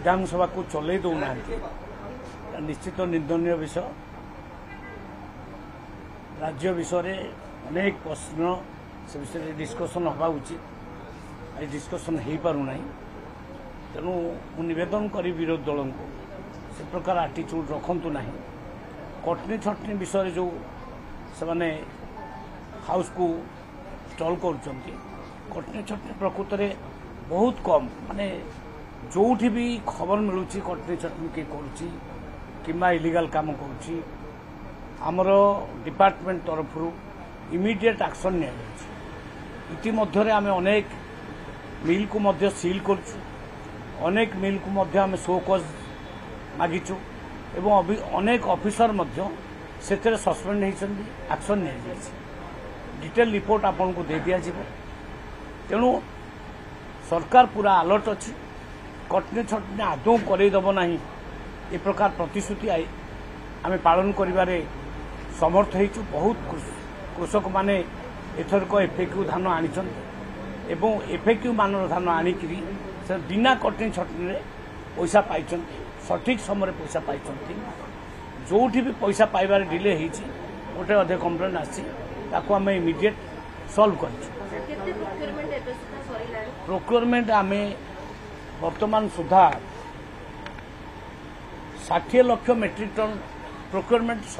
विधानसभा को चलई दौना निश्चित निंदनीय विषय। राज्य विषय अनेक प्रश्न से विषय डिस्कसन हवा उचित आज डिस्कसन हो पारना तेणु मुवेदन करी विरोधी दल को से प्रकार आटीट्यूड रखु ना कटनी छटनी विषय जो से हाउस को स्टल कर कटनी छटनी प्रकृत में बहुत कम माने जोठी भी खबर मिलूँ कटनी छटनी किए करा इलीगल काम करमर डिपार्टमेंट तरफ इमिडिएट एक्शन निमध्य आम अनेक मिल को मध्य सील करनेक मिल को आम शोकज मागिचु एवं अनेक ऑफिसर से सस्पेंड होती एक्शन नि डिटेल रिपोर्ट आपन को दे दिया तेणु सरकार पूरा अलर्ट अच्छी कटनी छटनी आदौ करदेव ना ए प्रकार प्रतिश्रुति आम पालन करिबारे समर्थ होइछु। बहुत कृषक माने एथरक एफएक्यू धान आनिछन एवं एफएक्यू मानर धान आनिकरी से बिना कटनी छटनी पैसा पाइछन सठिक समय पैसा पाइछन जोठी भी पैसा पाइबार डिले होइछि गोटे अधे कंप्लेन आछि ताको आम इमिडिएट सॉल्व कर प्रोक्योरमेंट आम वर्तमान सुधा 60 लाख मेट्रिक टन प्रोक्योरमेंट